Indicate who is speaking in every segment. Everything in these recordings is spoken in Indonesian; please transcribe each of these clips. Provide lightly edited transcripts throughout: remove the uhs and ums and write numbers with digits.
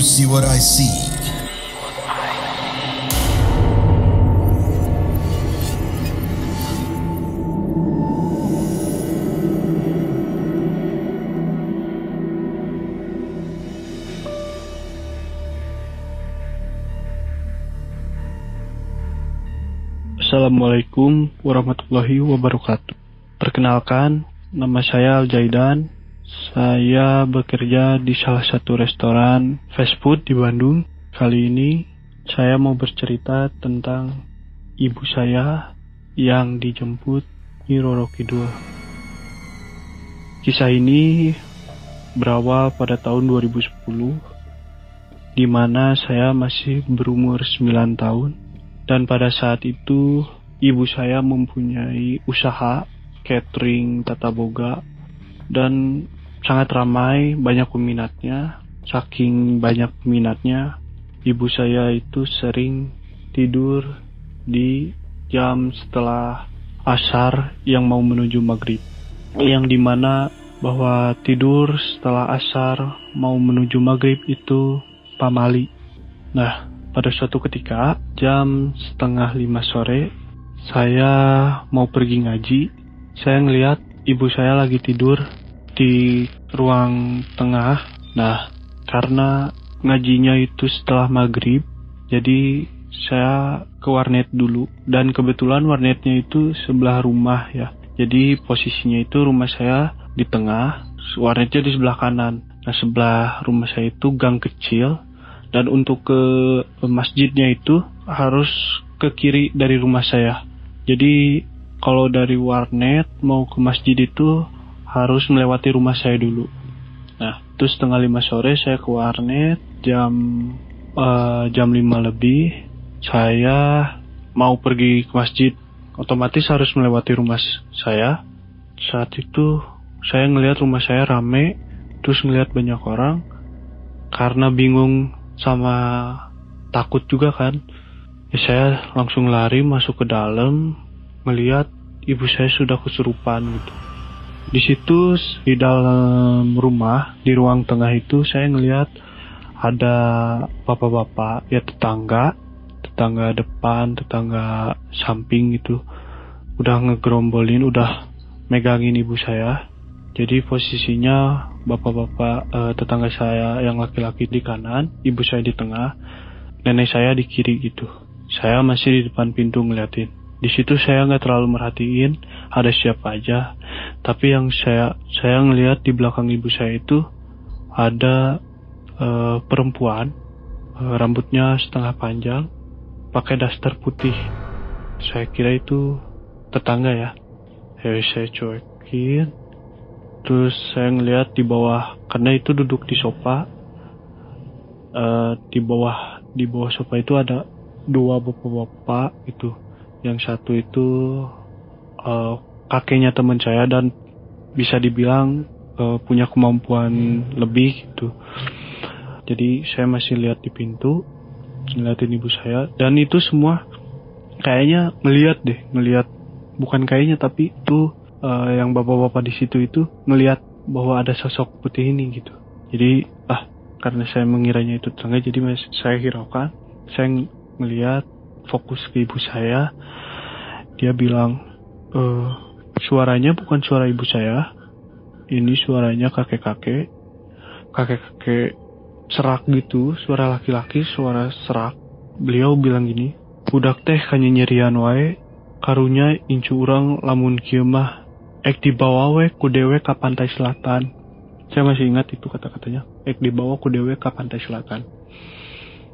Speaker 1: see what I see?
Speaker 2: Assalamualaikum warahmatullahi wabarakatuh. Perkenalkan, nama saya Aljaidan. Saya bekerja di salah satu restoran fast food di Bandung. Kali ini saya mau bercerita tentang ibu saya yang dijemput Nyi Roro Kidul. Kisah ini berawal pada tahun 2010, di mana saya masih berumur 9 tahun. Dan pada saat itu, ibu saya mempunyai usaha catering tata boga dan sangat ramai, banyak peminatnya. Saking banyak peminatnya, ibu saya itu sering tidur di jam setelah asar yang mau menuju maghrib. Yang dimana bahwa tidur setelah asar mau menuju maghrib itu pamali. Nah, pada suatu ketika, jam 4:30 sore, saya mau pergi ngaji. Saya ngelihat ibu saya lagi tidur di ruang tengah. Nah, karena ngajinya itu setelah maghrib, jadi saya ke warnet dulu. Dan kebetulan warnetnya itu sebelah rumah ya. Jadi posisinya itu rumah saya di tengah, warnetnya di sebelah kanan. Nah, sebelah rumah saya itu gang kecil. Dan untuk ke masjidnya itu harus ke kiri dari rumah saya. Jadi kalau dari warnet mau ke masjid itu harus melewati rumah saya dulu. Nah, terus 4:30 sore saya ke warnet, jam 5 lebih saya mau pergi ke masjid. Otomatis harus melewati rumah saya. Saat itu saya ngelihat rumah saya rame, terus ngelihat banyak orang. Karena bingung sama takut juga kan, ya saya langsung lari masuk ke dalam, melihat ibu saya sudah kesurupan gitu. Di situ di dalam rumah, di ruang tengah itu saya ngelihat ada bapak-bapak ya, tetangga depan, tetangga samping gitu, udah ngegerombolin, udah megangin ibu saya. Jadi posisinya bapak-bapak tetangga saya yang laki-laki di kanan, ibu saya di tengah, nenek saya di kiri gitu. Saya masih di depan pintu ngeliatin. Di situ saya nggak terlalu merhatiin ada siapa aja. Tapi yang saya ngeliat di belakang ibu saya itu ada perempuan, rambutnya setengah panjang, pakai daster putih. Saya kira itu tetangga ya. Saya cuekin. Terus saya ngeliat di bawah, karena itu duduk di sofa. Di bawah sofa itu ada 2 bapak-bapak itu. Yang satu itu kakeknya teman saya dan bisa dibilang punya kemampuan lebih gitu. Jadi saya masih lihat di pintu, ngeliatin ibu saya, dan itu semua kayaknya ngeliat, bukan kayaknya tapi itu. Yang bapak-bapak di situ itu ngelihat bahwa ada sosok putih ini gitu. Jadi karena saya mengiranya itu tetangga, jadi saya hiraukan. Saya ngelihat, fokus ke ibu saya. Dia bilang, suaranya bukan suara ibu saya, ini suaranya kakek-kakek serak gitu, suara laki-laki, suara serak. Beliau bilang gini, budak teh kanya nyerian wae, karunya incu urang lamun kieu mah ek dibawa we ku dewe ka pantai selatan. Saya masih ingat itu kata-katanya, ek dibawa ku dewe ka pantai selatan.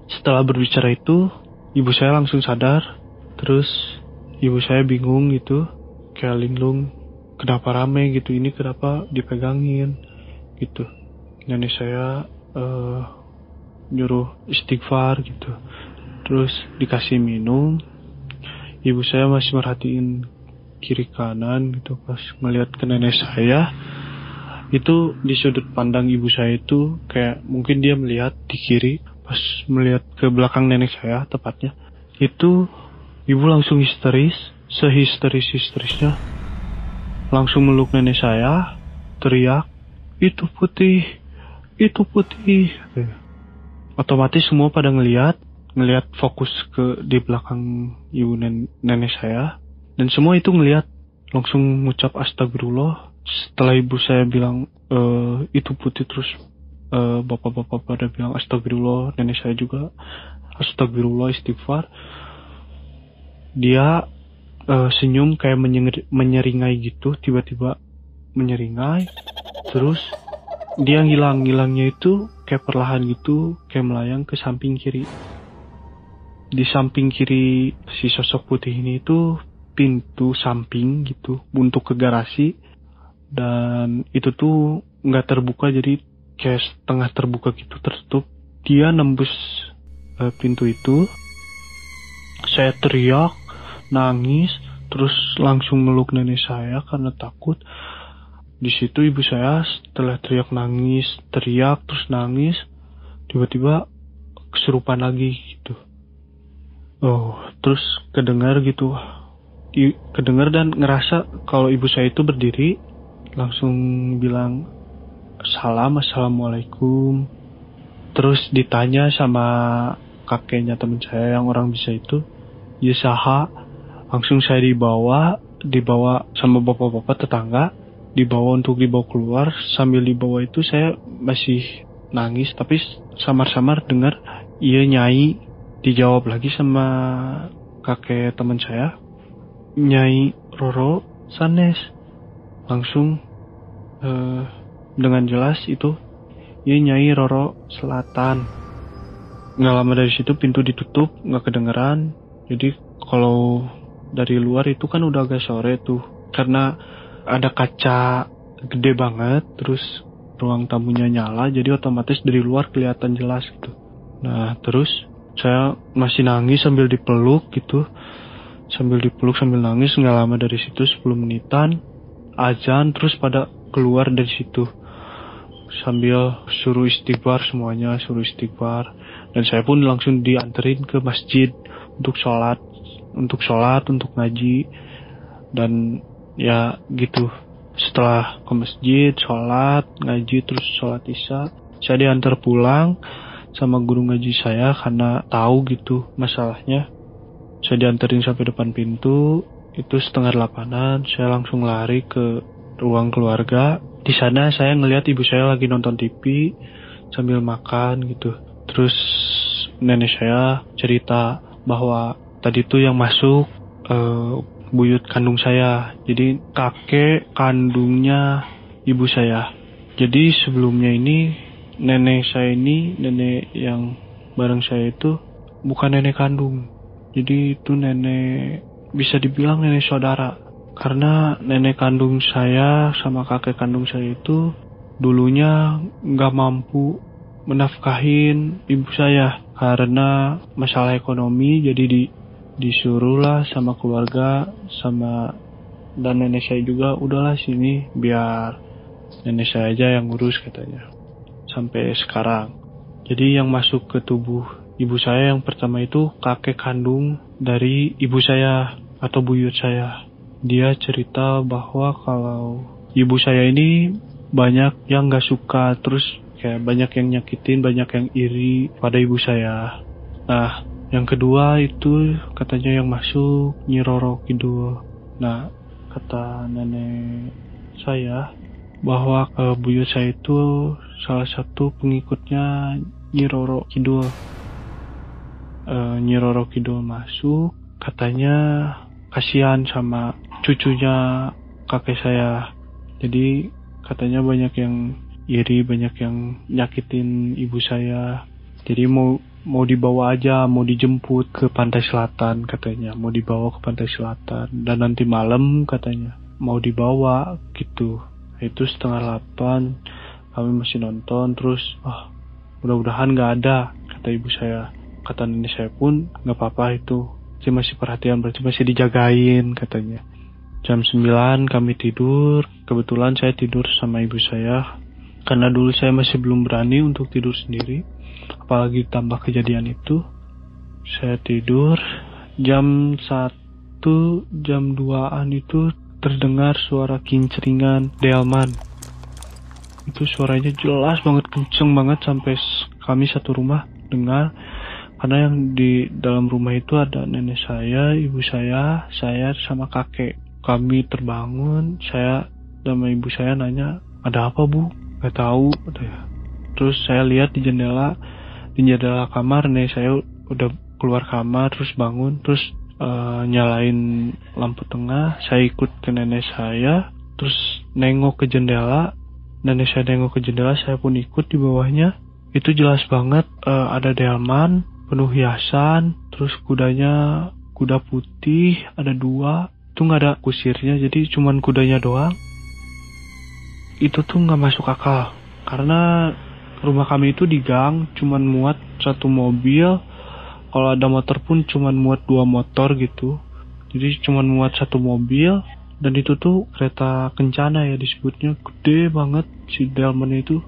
Speaker 2: Setelah berbicara itu, ibu saya langsung sadar. Terus ibu saya bingung gitu, kayak linglung, kenapa rame gitu, ini kenapa dipegangin gitu. Nenek saya nyuruh istighfar gitu. Terus dikasih minum. Ibu saya masih merhatiin kiri kanan gitu. Pas melihat ke nenek saya, itu di sudut pandang ibu saya itu kayak mungkin dia melihat di kiri. Pas melihat ke belakang nenek saya tepatnya, itu ibu langsung histeris, sehisteris-histerisnya. Langsung meluk nenek saya, teriak, itu putih. Otomatis semua pada ngelihat fokus ke di belakang ibu nenek saya, dan semua itu ngelihat, langsung ngucap astagfirullah. Setelah ibu saya bilang itu putih, terus bapak-bapak pada bilang astagfirullah, nenek saya juga astagfirullah, istighfar. Dia senyum kayak menyeringai gitu, tiba-tiba menyeringai, terus dia ngilangnya itu kayak perlahan gitu, kayak melayang ke samping kiri. Di samping kiri si sosok putih ini itu pintu samping gitu untuk ke garasi, dan itu tuh nggak terbuka, jadi kayak setengah terbuka gitu, tertutup. Dia nembus pintu itu. Saya teriak, nangis, terus langsung meluk nenek saya karena takut. Di situ ibu saya setelah teriak terus nangis, tiba-tiba kesurupan lagi gitu. Terus kedengar gitu, kedengar dan ngerasa kalau ibu saya itu berdiri, langsung bilang assalamualaikum. Terus ditanya sama kakeknya teman saya yang orang bisa itu, ya saha. Langsung saya dibawa sama bapak-bapak tetangga, dibawa keluar. Sambil dibawa itu saya masih nangis, tapi samar-samar dengar iya nyai. Dijawab lagi sama kakek teman saya, Nyai Roro sanes. Langsung dengan jelas itu, ya Nyai Roro Selatan. Nggak lama dari situ pintu ditutup, nggak kedengeran. Jadi kalau dari luar itu kan udah agak sore tuh, karena ada kaca gede banget, terus ruang tamunya nyala, jadi otomatis dari luar kelihatan jelas gitu. Nah terus saya masih nangis sambil dipeluk gitu, sambil nangis. Nggak lama dari situ 10 menitan azan, terus pada keluar dari situ sambil suruh istighfar, semuanya suruh istighfar. Dan saya pun langsung dianterin ke masjid untuk sholat, untuk ngaji. Dan ya gitu, setelah ke masjid, sholat, ngaji, terus sholat isya, saya diantar pulang sama guru ngaji saya karena tahu gitu masalahnya. Saya dianterin sampai depan pintu, itu 7:30, saya langsung lari ke ruang keluarga. Di sana saya ngelihat ibu saya lagi nonton TV sambil makan gitu. Terus nenek saya cerita bahwa tadi tuh yang masuk buyut kandung saya, jadi kakek kandungnya ibu saya. Jadi sebelumnya ini nenek saya ini, nenek yang bareng saya itu bukan nenek kandung. Jadi itu nenek, bisa dibilang nenek saudara. Karena nenek kandung saya sama kakek kandung saya itu dulunya gak mampu menafkahin ibu saya karena masalah ekonomi. Jadi disuruhlah sama keluarga, dan nenek saya juga, udahlah sini biar nenek saya aja yang ngurus katanya. Sampai sekarang. Jadi yang masuk ke tubuh ibu saya yang pertama itu kakek kandung dari ibu saya atau buyut saya. Dia cerita bahwa kalau ibu saya ini banyak yang gak suka, terus kayak banyak yang nyakitin, banyak yang iri pada ibu saya. Nah, yang kedua itu katanya yang masuk Nyi Roro Kidul. Nah, kata nenek saya bahwa buyut saya itu salah satu pengikutnya Nyi Roro Kidul. Nyi Roro Kidul masuk, katanya kasihan sama cucunya kakek saya. Jadi katanya banyak yang iri, banyak yang nyakitin ibu saya. Jadi mau dibawa aja, mau dijemput ke pantai selatan katanya, mau dibawa ke pantai selatan, dan nanti malam katanya mau dibawa gitu. Itu 7:30 kami masih nonton, terus mudah-mudahan gak ada kata ibu saya. Kata nenek saya pun gak apa-apa, itu dia masih perhatian, berarti masih dijagain katanya. Jam 9 kami tidur. Kebetulan saya tidur sama ibu saya, karena dulu saya masih belum berani untuk tidur sendiri, apalagi tambah kejadian itu. Saya tidur. Jam 1, jam 2-an itu terdengar suara kinceringan delman. Itu suaranya jelas banget, kenceng banget, sampai kami satu rumah dengar, karena yang di dalam rumah itu ada nenek saya, ibu saya sama kakek. Kami terbangun, saya sama ibu saya nanya, ada apa bu? Gak tahu. Terus saya lihat di jendela kamar, nenek saya udah keluar kamar, terus bangun, terus nyalain lampu tengah. Saya ikut ke nenek saya, terus nengok ke jendela. Nenek saya nengok ke jendela, saya pun ikut di bawahnya. Itu jelas banget ada delman penuh hiasan, terus kudanya kuda putih, ada 2. Itu nggak ada kusirnya, jadi cuman kudanya doang. Itu tuh nggak masuk akal, karena rumah kami itu di gang, cuman muat 1 mobil. Kalau ada motor pun cuman muat 2 motor gitu. Jadi cuman muat 1 mobil. Dan itu tuh kereta kencana ya disebutnya, gede banget. Si delman itu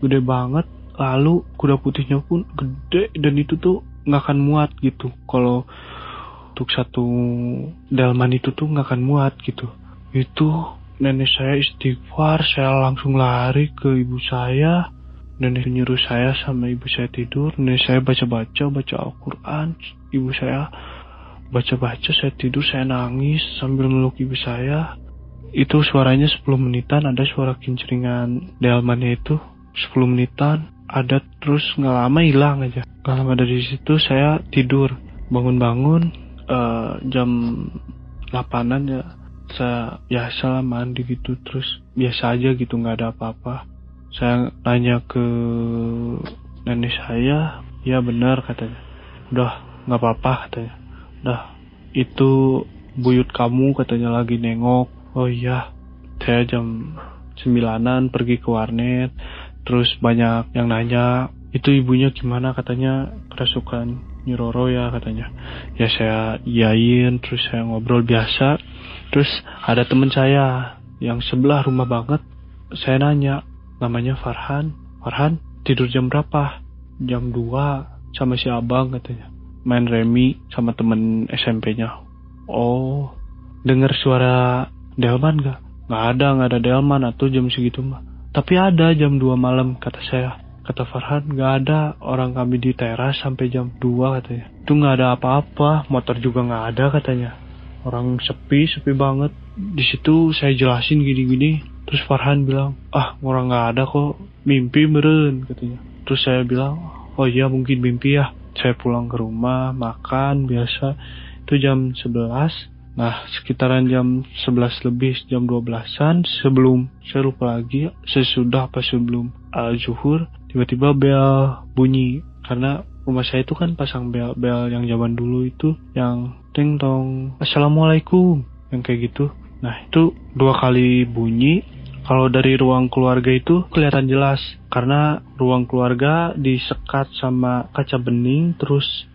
Speaker 2: gede banget. Lalu kuda putihnya pun gede, dan itu tuh nggak akan muat gitu. Kalau untuk 1 delman itu tuh nggak akan muat gitu. Itu nenek saya istighfar, saya langsung lari ke ibu saya. Nenek nyuruh saya sama ibu saya tidur. Nenek saya baca Al-Quran. Ibu saya baca, saya tidur, saya nangis sambil meluk ibu saya. Itu suaranya 10 menitan, ada suara kincringan delmannya itu 10 menitan ada, terus nggak lama hilang aja. Nggak lama dari situ saya tidur, bangun jam 8-an ya. Saya biasa lah mandi gitu, terus biasa aja gitu, nggak ada apa-apa. Saya nanya ke nenek saya, ya benar katanya, udah nggak apa-apa katanya. Udah, itu buyut kamu katanya lagi nengok. Oh iya, saya jam 9-an pergi ke warnet. Terus banyak yang nanya, itu ibunya gimana, katanya kerasukan Nyi Roro ya katanya. Ya saya iyain, terus saya ngobrol biasa. Terus ada temen saya yang sebelah rumah banget. Saya nanya, namanya Farhan. Farhan tidur jam berapa? Jam 2 sama si abang katanya. Main remi sama temen SMP-nya. Oh, dengar suara delman gak? Gak ada delman atau jam segitu mah. Tapi ada jam 2 malam kata saya. Kata Farhan, gak ada, orang kami di teras sampai jam 2 katanya. Itu gak ada apa-apa, motor juga gak ada katanya. Orang sepi banget. Di situ saya jelasin gini-gini. Terus Farhan bilang, orang gak ada kok, mimpi meren katanya. Terus saya bilang, oh iya mungkin mimpi ya. Saya pulang ke rumah, makan biasa. Itu jam 11. Nah, sekitaran jam 11 lebih, jam 12-an, sebelum, saya lupa lagi, sesudah apa sebelum zuhur, tiba-tiba bel bunyi. Karena rumah saya itu kan pasang bel yang zaman dulu itu, yang ting tong, assalamualaikum, yang kayak gitu. Nah, itu 2 kali bunyi. Kalau dari ruang keluarga itu kelihatan jelas, karena ruang keluarga disekat sama kaca bening. Terus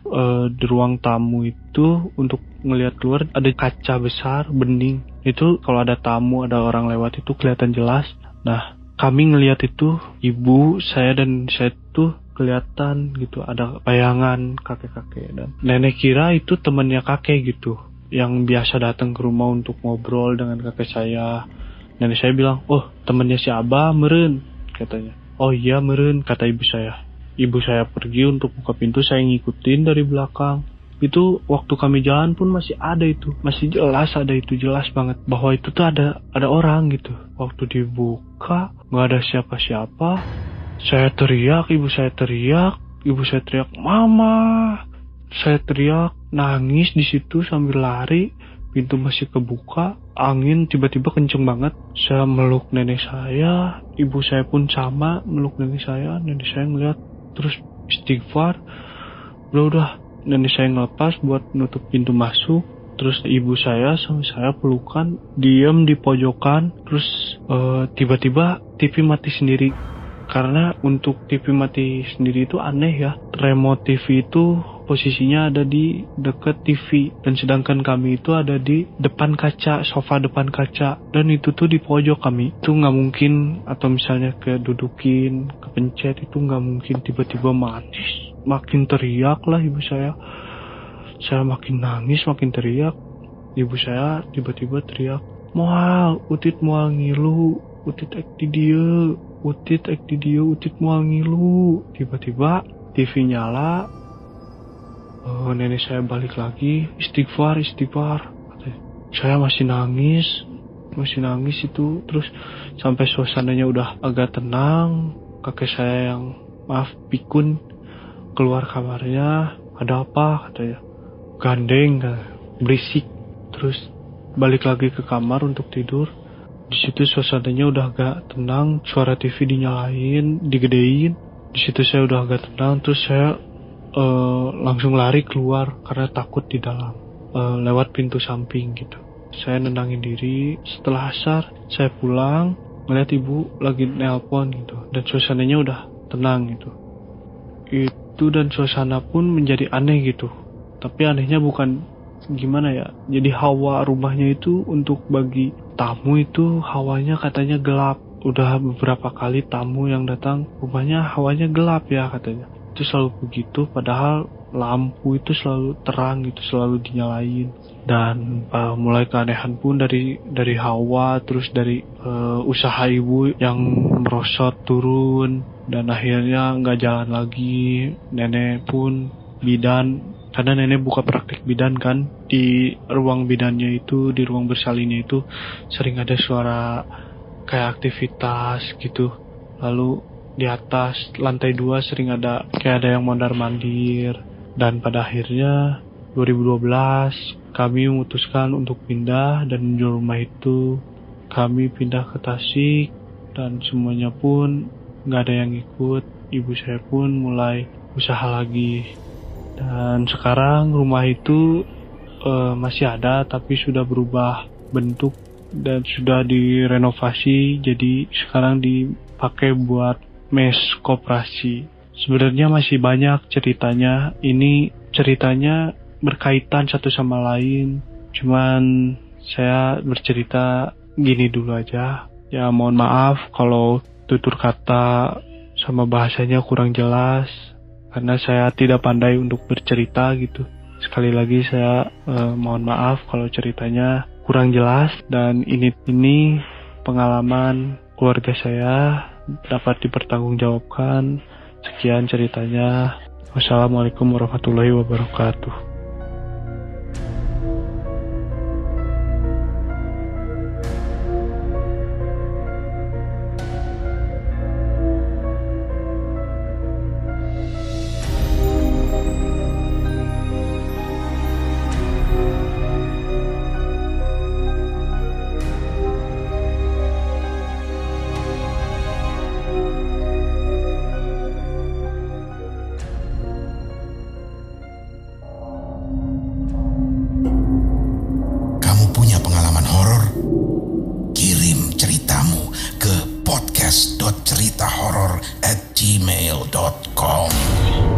Speaker 2: di ruang tamu itu untuk ngelihat keluar ada kaca besar bening. Itu kalau ada tamu, ada orang lewat itu kelihatan jelas. Nah, kami ngelihat itu, ibu saya dan saya tuh kelihatan gitu, ada bayangan kakek-kakek. Dan nenek kira itu temannya kakek gitu, yang biasa datang ke rumah untuk ngobrol dengan kakek saya. Nenek saya bilang, oh temannya si Abah meren katanya. Oh iya meren, kata ibu saya. Ibu saya pergi untuk buka pintu, saya ngikutin dari belakang. Itu waktu kami jalan pun masih ada itu, masih jelas ada itu, jelas banget bahwa itu tuh ada orang gitu. Waktu dibuka nggak ada siapa-siapa. Saya teriak, ibu saya teriak mama. Saya teriak, nangis di situ sambil lari. Pintu masih kebuka, angin tiba-tiba kenceng banget. Saya meluk nenek saya, ibu saya pun sama meluk nenek saya. Nenek saya ngeliat, terus istighfar. Udah, nenek saya ngelepas buat nutup pintu masuk. Terus ibu saya sama saya pelukan, diam di pojokan. Terus tiba-tiba TV mati sendiri. Karena untuk TV mati sendiri itu aneh ya. Remote TV itu posisinya ada di dekat TV, dan sedangkan kami itu ada di depan kaca, sofa depan kaca, dan itu tuh di pojok kami. Itu nggak mungkin, atau misalnya kedudukin, kepencet, itu nggak mungkin tiba-tiba mati. Makin teriak lah ibu saya makin nangis, makin teriak. Ibu saya tiba-tiba teriak, mual, utit mual ngilu, utit ek di dia, utit mual ngilu. Tiba-tiba TV nyala, nenek saya balik lagi, istighfar, katanya. Saya masih nangis itu. Terus sampai suasananya udah agak tenang, kakek saya yang pikun keluar kamarnya. Ada apa, katanya. Gandeng, berisik. Terus balik lagi ke kamar untuk tidur. Di situ suasananya udah agak tenang, suara TV dinyalain, digedein. Di situ saya udah agak tenang, terus saya langsung lari keluar karena takut di dalam, lewat pintu samping gitu. Saya nenangin diri. Setelah asar saya pulang, ngeliat ibu lagi nelpon gitu, dan suasananya udah tenang gitu. Itu dan suasana pun menjadi aneh gitu. Tapi anehnya bukan gimana ya, jadi hawa rumahnya itu untuk bagi tamu itu hawanya katanya gelap. Udah beberapa kali tamu yang datang, rumahnya hawanya gelap ya katanya. Itu selalu begitu, padahal lampu itu selalu terang gitu, selalu dinyalain. Dan mulai keanehan pun dari hawa, terus dari usaha ibu yang merosot turun, dan akhirnya nggak jalan lagi. Nenek pun bidan, karena nenek buka praktek bidan kan. Di ruang bidannya itu, di ruang bersalinnya itu sering ada suara kayak aktivitas gitu. Lalu di atas lantai 2 sering ada kayak ada yang mondar-mandir. Dan pada akhirnya 2012 kami memutuskan untuk pindah, dan di rumah itu kami pindah ke Tasik, dan semuanya pun nggak ada yang ikut. Ibu saya pun mulai usaha lagi, dan sekarang rumah itu masih ada tapi sudah berubah bentuk dan sudah direnovasi, jadi sekarang dipakai buat mes koperasi. Sebenarnya masih banyak ceritanya. Ini ceritanya berkaitan satu sama lain. Cuman saya bercerita gini dulu aja. Ya mohon maaf kalau tutur kata sama bahasanya kurang jelas, karena saya tidak pandai untuk bercerita gitu. Sekali lagi saya mohon maaf kalau ceritanya kurang jelas, dan ini pengalaman keluarga saya dapat dipertanggungjawabkan. Sekian ceritanya. Wassalamualaikum warahmatullahi wabarakatuh.
Speaker 1: podcast.ceritahoror@gmail.com